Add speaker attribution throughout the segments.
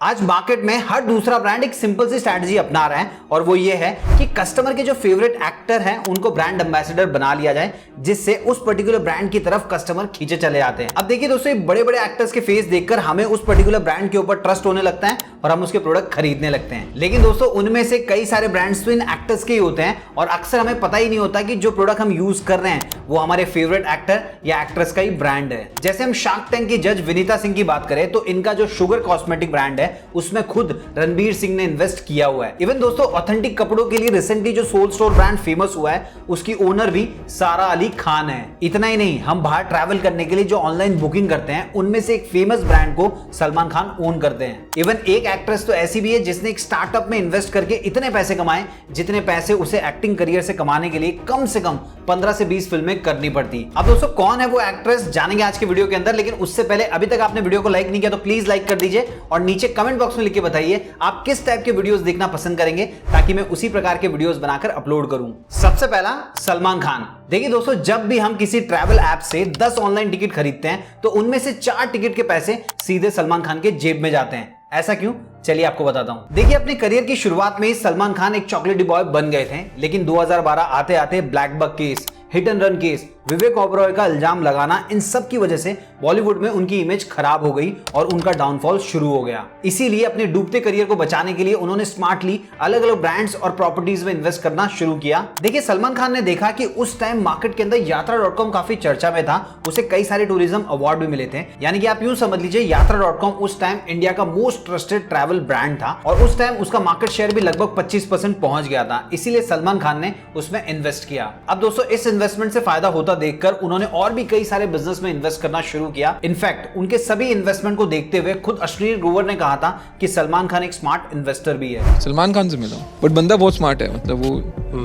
Speaker 1: आज मार्केट में हर दूसरा ब्रांड एक सिंपल सी स्ट्रैटेजी अपना रहा है और वो ये है कि कस्टमर के जो फेवरेट एक्टर हैं उनको ब्रांड एम्बेसडर बना लिया जाए, जिससे उस पर्टिकुलर ब्रांड की तरफ कस्टमर खींचे चले जाते हैं। अब देखिए दोस्तों, बड़े बड़े एक्टर्स के फेस देखकर हमें उस पर्टिकुलर ब्रांड के ऊपर ट्रस्ट होने लगता है और हम उसके प्रोडक्ट खरीदने लगते हैं। लेकिन दोस्तों, उनमें से कई सारे ब्रांड्स तो इन एक्टर्स के ही होते हैं और अक्सर हमें पता ही नहीं होता कि जो प्रोडक्ट हम यूज कर रहे हैं वो हमारे फेवरेट एक्टर या एक्ट्रेस का ही ब्रांड है। जैसे हम शार्क टैंक की जज विनीता सिंह की बात करें तो इनका जो शुगर कॉस्मेटिक ब्रांड है उसमें खुद रणबीर सिंह ने इन्वेस्ट किया हुआ है। इवन दोस्तों, ऑथेंटिक कपड़ों के लिए रिसेंटली जो सोल स्टोर ब्रांड फेमस हुआ है उसकी ओनर भी सारा अली खान है। इतना ही नहीं, हम बाहर ट्रैवल करने के लिए जो ऑनलाइन बुकिंग करते हैं उनमें से एक फेमस ब्रांड को सलमान खान ओन करते हैं। इवन एक एक्ट्रेस तो ऐसी भी है जिसने एक स्टार्टअप में इन्वेस्ट करके इतने पैसे कमाए जितने पैसे उसे एक्टिंग करियर से कमाने के लिए कम से कम 15 से 20 फिल्में करनी पड़ती। अब दोस्तों, कौन है वो एक्ट्रेस जानेंगे आज के वीडियो के अंदर, लेकिन उससे पहले अभी तक आपने वीडियो को लाइक नहीं किया तो प्लीज लाइक कर दीजिए और नीचे कमेंट बॉक्स में लिख के बताइए आप किस टाइप के वीडियोस देखना पसंद करेंगे ताकि मैं उसी प्रकार के वीडियोस बनाकर अपलोड करूं। सबसे पहला, सलमान खान। देखिए दोस्तों, जब भी हम किसी ट्रैवल ऐप से 10 ऑनलाइन टिकट खरीदते हैं तो उनमें से 4 टिकट के पैसे सीधे सलमान खान के जेब में जाते हैं। ऐसा क्यों? चलिए आपको बताता हूं। देखिए, अपने करियर की शुरुआत में ही सलमान खान एक चॉकलेटी बॉय बन गए थे, लेकिन 2012 आते आते black buck case, hit and run case, Vivek Oberoi का इल्जाम लगाना, इन सब की वजह से बॉलीवुड में उनकी इमेज खराब हो गई और उनका डाउनफॉल शुरू हो गया। इसीलिए अपने डूबते करियर को बचाने के लिए उन्होंने स्मार्टली अलग अलग ब्रांड्स और प्रॉपर्टीज में इन्वेस्ट करना शुरू किया। देखिए, सलमान खान ने देखा कि उस टाइम मार्केट के अंदर यात्रा.com काफी चर्चा में था, उसे कई सारे टूरिज्म अवार्ड भी मिले थे। यानी कि आप यूं समझ लीजिए, यात्रा.com उस टाइम इंडिया का मोस्ट ट्रस्टेड ट्रैवल ब्रांड था और उस टाइम उसका मार्केट शेयर भी लगभग 25% पहुंच गया था। इसीलिए सलमान खान ने उसमें इन्वेस्ट किया। अब दोस्तों, इस इन्वेस्टमेंट से फायदा होता देखकर उन्होंने और भी कई सारे बिजनेस में इन्वेस्ट करना शुरू किया। इनफैक्ट उनके सभी इन्वेस्टमेंट को देखते हुए खुद अश्लील ग्रोवर ने कहा था कि सलमान खान एक स्मार्ट इन्वेस्टर भी है।
Speaker 2: सलमान खान से मिला बट बंदा बहुत स्मार्ट है, मतलब वो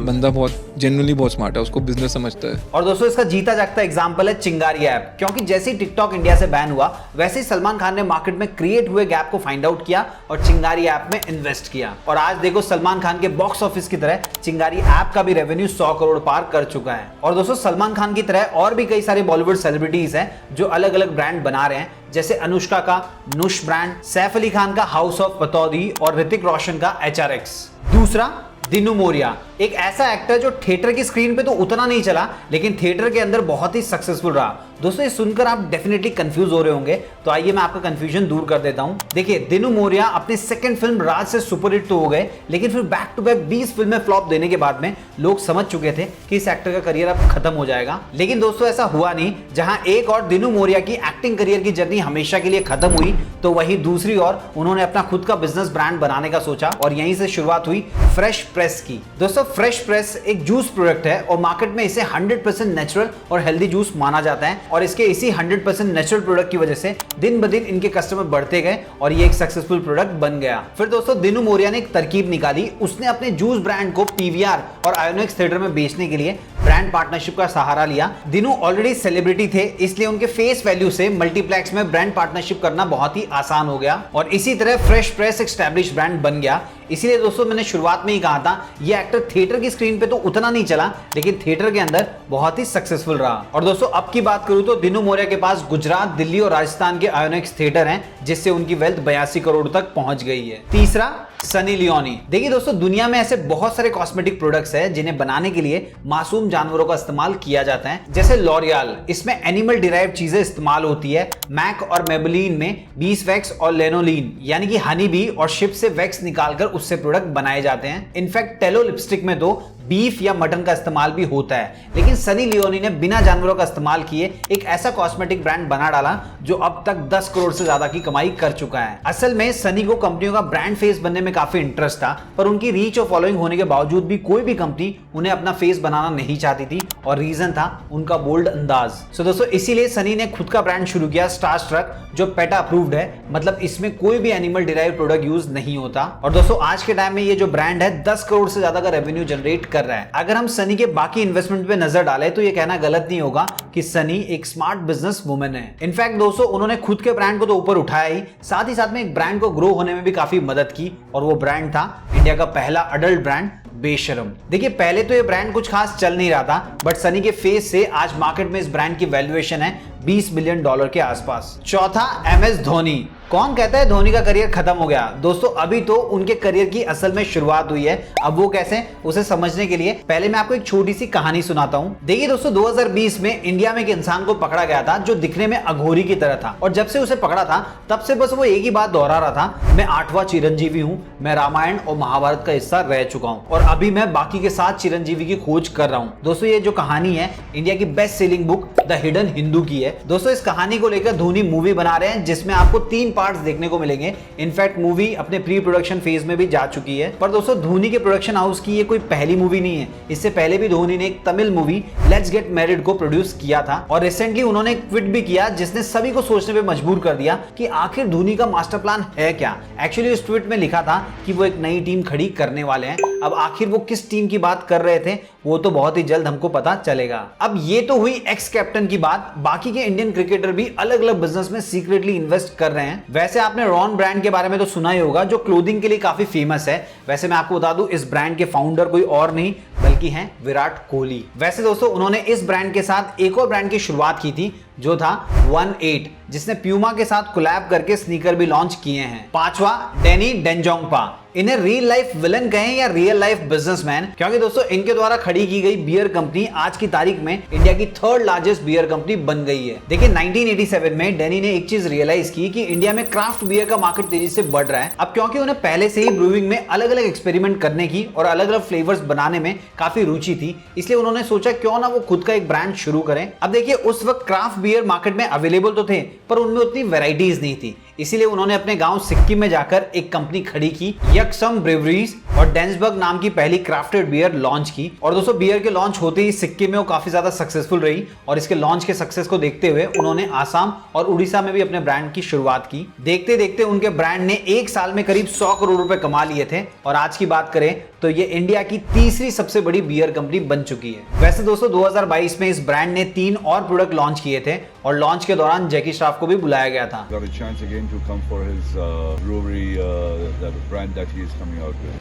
Speaker 2: बंदा बहुत जेन्युइनली बहुत स्मार्ट है, उसको बिजनेस समझता है।
Speaker 1: और दोस्तों, इसका जीता जागता एग्जांपल है चिंगारी ऐप, क्योंकि जैसे ही टिकटॉक इंडिया से बैन हुआ वैसे ही सलमान खान ने मार्केट में क्रिएट हुए गैप को फाइंड आउट किया और चिंगारी ऐप में इन्वेस्ट किया। और आज देखो, सलमान खान के बॉक्स ऑफिस की तरह चिंगारी ऐप का भी रेवेन्यू 100 करोड़ पार कर चुका है। और दोस्तों, सलमान खान की तरह और भी कई सारे बॉलीवुड सेलिब्रिटीज हैं जो अलग अलग ब्रांड बना रहे हैं, जैसे अनुष्का का नुश ब्रांड, सैफ अली खान का हाउस ऑफ पतौदी और ऋतिक रोशन का HRX। दूसरा, दिनू मोरिया, एक ऐसा एक्टर जो थिएटर की स्क्रीन पे तो उतना नहीं चला लेकिन थिएटर के अंदर बहुत ही सक्सेसफुल रहा। दोस्तों, ये सुनकर आप डेफिनेटली कंफ्यूज हो रहे होंगे, तो आइए मैं आपका कंफ्यूजन दूर कर देता हूं। देखिए, दिनू मोरिया अपनी सेकंड फिल्म राज से सुपरहिट तो हो गए, लेकिन फिर बैक टू बैक 20 फिल्में फ्लॉप देने के बाद में लोग समझ चुके थे कि इस एक्टर का करियर अब खत्म हो जाएगा। लेकिन दोस्तों, ऐसा हुआ नहीं। जहां एक और दिनू मोरिया की एक्टिंग करियर की जर्नी हमेशा के लिए खत्म हुई, तो वहीं दूसरी ओर उन्होंने अपना खुद का बिजनेस ब्रांड बनाने का सोचा और यहीं से शुरुआत हुई फ्रेश प्रेस की। दोस्तों, फ्रेश प्रेस एक जूस प्रोडक्ट है और मार्केट में इसे 100% नेचुरल और हेल्दी जूस माना जाता है और इसके इसी 100% नेचुरल प्रोडक्ट की वजह से दिन ब दिन इनके कस्टमर बढ़ते गए और ये एक सक्सेसफुल प्रोडक्ट बन गया। फिर दोस्तों, दिनू मोरिया ने एक तरकीब निकाली। उसने अपने जूस ब्रांड को PVR और आयोनिक्स थिएटर में बेचने के लिए ब्रांड पार्टनरशिप का सहारा लिया। दिनू ऑलरेडी सेलिब्रिटी थे, इसलिए उनके फेस वैल्यू से मल्टीप्लेक्स में ब्रांड पार्टनरशिप करना बहुत ही आसान हो गया और इसी तरह फ्रेश प्रेस एक एस्टैब्लिश ब्रांड बन गया। इसीलिए दोस्तों, मैंने शुरुआत में ही कहा था, ये एक्टर थिएटर की स्क्रीन पे तो उतना नहीं चला लेकिन थिएटर के अंदर बहुत ही सक्सेसफुल रहा। और दोस्तों, अब की बात करूं तो दिनू मोरिया के पास गुजरात, दिल्ली और राजस्थान के आयोनिक्स थिएटर हैं, जिससे उनकी वेल्थ 82 करोड़ तक पहुंच गई है। तीसरा, सनी लियोनी। देखिए दोस्तों, दुनिया में ऐसे बहुत सारे कॉस्मेटिक प्रोडक्ट्स हैं जिन्हें बनाने के लिए मासूम जानवरों का इस्तेमाल किया जाता है, जैसे लॉरियल, इसमें एनिमल डिराइव चीजें इस्तेमाल होती है। मैक और मेबेलिन में बीस वैक्स और लेनोलिन यानी कि हनी बी और शिप से वैक्स निकालकर उससे प्रोडक्ट बनाए जाते हैं। इनफैक्ट टेलो लिपस्टिक में तो बीफ या मटन का इस्तेमाल भी होता है, लेकिन सनी लियोनी ने बिना जानवरों का इस्तेमाल किए एक ऐसा कॉस्मेटिक ब्रांड बना डाला जो अब तक 10 करोड़ से ज्यादा की कमाई कर चुका है। असल में सनी को कंपनियों का ब्रांड फेस बनने में काफी इंटरेस्ट था, पर उनकी रीच और फॉलोइंग होने के बावजूद भी कोई भी कंपनी उन्हें अपना फेस बनाना नहीं चाहती थी और रीजन था उनका बोल्ड अंदाज। सो दोस्तों, इसीलिए सनी ने खुद का ब्रांड शुरू किया, स्टारस्ट्रक, जो पेटा अप्रूव्ड है, मतलब इसमें कोई भी एनिमल डिराइव प्रोडक्ट यूज नहीं होता। और दोस्तों, आज के टाइम में ये जो ब्रांड है 10 करोड़ से ज्यादा का रेवेन्यू जनरेट कर रहा है। अगर हम सनी के बाकी इन्वेस्टमेंट पे नजर डालें तो ये कहना गलत नहीं होगा कि सनी एक स्मार्ट बिजनेस वुमन है। इनफैक्ट दोस्तों, उन्होंने खुद के ब्रांड को तो ऊपर उठाया ही, साथ ही साथ में एक ब्रांड को ग्रो होने में भी काफी मदद की और वो ब्रांड था इंडिया का पहला अडल्ट ब्रांड बेशरम। देखिए, पहले तो ये ब्रांड कुछ खास चल नहीं रहा था, बट सनी के फेस से आज मार्केट में इस ब्रांड की वैल्यूएशन है $20 बिलियन के आसपास। चौथा, MS धोनी। कौन कहता है धोनी का करियर खत्म हो गया? दोस्तों अभी तो उनके करियर की असल में शुरुआत हुई है। अब वो कैसे, उसे समझने के लिए पहले मैं आपको एक छोटी सी कहानी सुनाता हूँ। देखिए दोस्तों 2020 में इंडिया में एक इंसान को पकड़ा गया था जो दिखने में अघोरी की तरह था, और जब से उसे पकड़ा था तब से बस वो एक ही बात दोहरा रहा था, मैं 8वां चिरंजीवी हूँ, मैं रामायण और महाभारत का हिस्सा रह चुका हूँ और अभी मैं बाकी के 7 चिरंजीवी की खोज कर रहा हूँ। दोस्तों ये जो कहानी है इंडिया की best selling book the hidden Hindu की है। दोस्तों इस कहानी को लेकर धोनी मूवी बना रहे हैं जिसमें आपको 3 पार्ट्स देखने को मिलेंगे। इनफैक्ट मूवी अपने प्री प्रोडक्शन फेज में भी जा चुकी है। पर दोस्तों धोनी के प्रोडक्शन हाउस की ये कोई पहली मूवी नहीं है। इससे पहले भी धोनी ने एक Tamil movie let's get married को प्रोड्यूस किया था और रिसेंटली उन्होंने एक ट्वीट भी किया जिसने सभी को सोचने पे मजबूर कर दिया कि आखिर धोनी का मास्टर प्लान है क्या। एक्चुअली उस ट्वीट में लिखा था कि वो एक नई टीम खड़ी करने वाले हैं। अब आखिर वो किस टीम की बात कर रहे थे वो तो बहुत ही जल्द हमको पता चलेगा। अब ये तो हुई एक्स कैप्टन की बात, बाकी के इंडियन क्रिकेटर भी अलग अलग बिजनेस में सीक्रेटली इन्वेस्ट कर रहे हैं। वैसे आपने रॉन ब्रांड के बारे में तो सुना ही होगा जो क्लोथिंग के लिए काफी फेमस है। वैसे मैं आपको बता दूं इस ब्रांड के फाउंडर कोई और नहीं बल्कि हैं विराट कोहली। वैसे दोस्तों उन्होंने इस ब्रांड के साथ एक और ब्रांड की शुरुआत की थी जो था 18 जिसने प्यूमा के साथ कोलैब करके स्नीकर भी लॉन्च किए हैं। 5वां डैनी डेंजोंगपा, इन्हें रियल लाइफ विलन कहें या रियल लाइफ बिजनेसमैन, क्योंकि दोस्तों इनके द्वारा खड़ी की गई बियर कंपनी आज की तारीख में इंडिया की 3rd लार्जेस्ट बियर कंपनी बन गई है। देखिए 1987 में डैनी ने एक चीज रियलाइज की कि इंडिया में क्राफ्ट बियर का मार्केट तेजी से बढ़ रहा है। अब क्योंकि उन्हें पहले से ही ब्रूइंग में अलग अलग एक्सपेरिमेंट करने की और अलग अलग फ्लेवर्स बनाने में काफी रुचि थी, इसलिए उन्होंने सोचा क्यों ना वो खुद का एक ब्रांड शुरू करें। अब देखिए उस वक्त क्राफ्ट बियर मार्केट में अवेलेबल तो थे पर उनमें उतनी वैरायटीज नहीं थी, इसीलिए उन्होंने अपने गांव सिक्किम में जाकर एक कंपनी खड़ी की यकसम ब्रेवरीज और डेंसबर्ग नाम की पहली क्राफ्टेड बियर लॉन्च की। और दोस्तों बियर के लॉन्च होते ही सिक्किम में वो काफी ज्यादा सक्सेसफुल रही और इसके लॉन्च के सक्सेस को देखते हुए उन्होंने आसाम और उड़ीसा में भी अपने ब्रांड की शुरुआत की। देखते देखते उनके ब्रांड ने एक साल में करीब 100 करोड़ रुपए कमा लिए थे और आज की बात करें तो ये इंडिया की 3री सबसे बड़ी बियर कंपनी बन चुकी है। वैसे दोस्तों 2022 में इस ब्रांड ने 3 और प्रोडक्ट लॉन्च किए थे और लॉन्च के दौरान जैकी श्रॉफ को भी बुलाया गया था।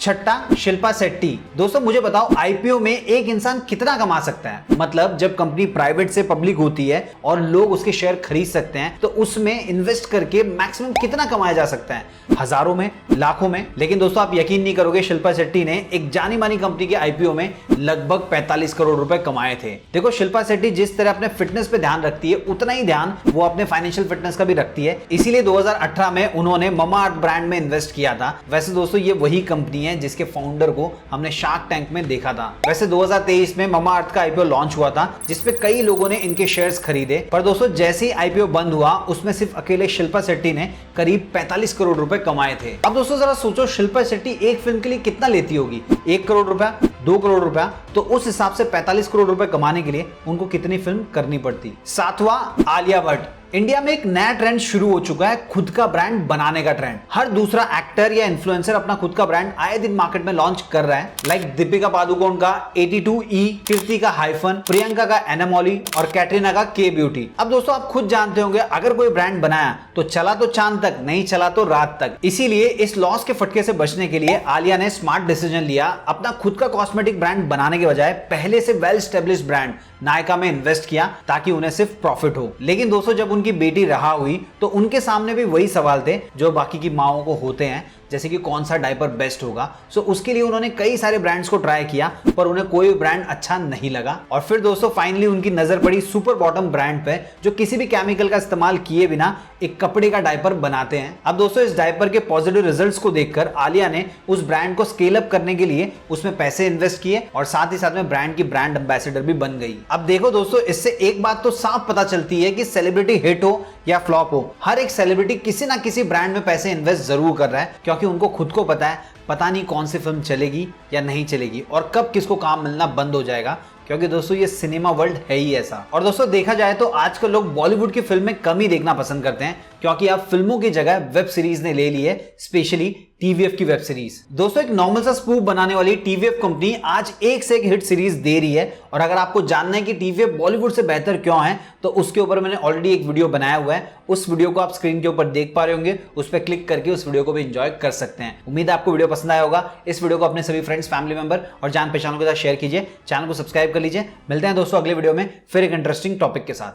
Speaker 1: छठा शिल्पा शेट्टी। दोस्तों मुझे बताओ आईपीओ में एक इंसान कितना कमा सकता है? मतलब जब कंपनी प्राइवेट से पब्लिक होती है और लोग उसके शेयर खरीद सकते हैं तो उसमें इन्वेस्ट करके मैक्सिमम कितना कमाया जा सकता है? हजारों में, लाखों में। लेकिन दोस्तों आप यकीन नहीं करोगे शिल्पा शेट्टी ने एक जानी मानी कंपनी के आईपीओ में लगभग 45 करोड़ रुपए कमाए थे। देखो शिल्पा शेट्टी जिस तरह अपने फिटनेस पे ध्यान रखती है उतना ही ध्यान वो अपने फाइनेंशियल फिटनेस का भी रखती है, इसीलिए 2018 में उन्होंने ममाअर्थ ब्रांड में इन्वेस्ट किया था। वैसे दोस्तों ये वही कंपनी है जिसके फाउंडर को हमने शार्क टैंक में देखा था। वैसे 2023 में ममाअर्थ का आईपीओ लॉन्च हुआ था जिसपे कई लोगों ने इनके शेयर्स खरीदे, पर दोस्तों जैसे ही आईपीओ बंद हुआ उसमें सिर्फ अकेले शिल्पा शेट्टी ने करीब 45 करोड़ रुपए कमाए थे। अब दोस्तों जरा सोचो शिल्पा शेट्टी एक फिल्म के लिए कितना लेती होगी? 1 करोड़ रुपया, 2 करोड़ रुपया, तो उस हिसाब से 45 करोड़ रुपए कमाने के लिए उनको कितनी फिल्म करनी पड़ती। 7वां आलिया भट्ट। इंडिया में एक नया ट्रेंड शुरू हो चुका है, खुद का ब्रांड बनाने का ट्रेंड। हर दूसरा एक्टर या इन्फ्लुएंसर अपना खुद का ब्रांड आए दिन मार्केट में लॉन्च कर रहा है। लाइक दीपिका पादुकोण का 82E, कीर्ति का हाइफन, प्रियंका का एनामोली और कैटरीना का के ब्यूटी। अब दोस्तों आप खुद जानते होंगे अगर कोई ब्रांड बनाया तो चला तो चांद तक, नहीं चला तो रात तक। इसीलिए इस लॉस के फटके से बचने के लिए आलिया ने स्मार्ट डिसीजन लिया, अपना खुद का कॉस्मेटिक ब्रांड बनाने के बजाय पहले से वेल एस्टेब्लिश्ड ब्रांड नायका में इन्वेस्ट किया ताकि उन्हें सिर्फ प्रॉफिट हो। लेकिन दोस्तों जब उनकी बेटी रहा हुई तो उनके सामने भी वही सवाल थे जो बाकी की माओं को होते हैं, जैसे कि कौन सा डायपर बेस्ट होगा। सो उसके लिए उन्होंने कई सारे ब्रांड्स को ट्राई किया पर उन्हें कोई ब्रांड अच्छा नहीं लगा और फिर दोस्तों फाइनली उनकी नजर पड़ी सुपर बॉटम ब्रांड पे जो किसी भी केमिकल का इस्तेमाल किए बिना एक कपड़े का डायपर बनाते हैं। अब दोस्तों इस डायपर के पॉजिटिव रिजल्ट्स को देखकर आलिया ने उस ब्रांड को स्केल अप करने के लिए उसमें पैसे इन्वेस्ट किए और साथ ही साथ में ब्रांड की ब्रांड एम्बेसडर भी बन गई। अब देखो दोस्तों इससे एक बात तो साफ पता चलती है कि सेलिब्रिटी हिट हो या फ्लॉप हो, हर एक सेलिब्रिटी किसी ना किसी ब्रांड में पैसे इन्वेस्ट जरूर कर रहा है क्योंकि उनको खुद को पता है पता नहीं कौन सी फिल्म चलेगी या नहीं चलेगी और कब किसको काम मिलना बंद हो जाएगा, क्योंकि दोस्तों ये सिनेमा वर्ल्ड है ही ऐसा। और दोस्तों देखा जाए तो आजकल लोग बॉलीवुड की फिल्में कम ही देखना पसंद करते हैं क्योंकि अब फिल्मों की जगह वेब सीरीज ने ले ली है, स्पेशली टीवीएफ की वेब सीरीज। दोस्तों एक नॉर्मल सा स्पूफ बनाने वाली टीवीएफ कंपनी आज एक से एक हिट सीरीज दे रही है और अगर आपको जानना है कि टीवीएफ बॉलीवुड से बेहतर क्यों है तो उसके ऊपर मैंने ऑलरेडी एक वीडियो बनाया हुआ है, उस वीडियो को आप स्क्रीन के ऊपर देख पा रहे होंगे, उस पर क्लिक करके उस वीडियो को भी एंजॉय कर सकते हैं। उम्मीद है आपको वीडियो पसंद आया होगा। इस वीडियो को अपने सभी फ्रेंड्स, फैमिली मेंबर और जान पहचानों के साथ शेयर कीजिए, चैनल को सब्सक्राइब कर लीजिए। मिलते हैं दोस्तों अगले वीडियो में फिर एक इंटरेस्टिंग टॉपिक के साथ।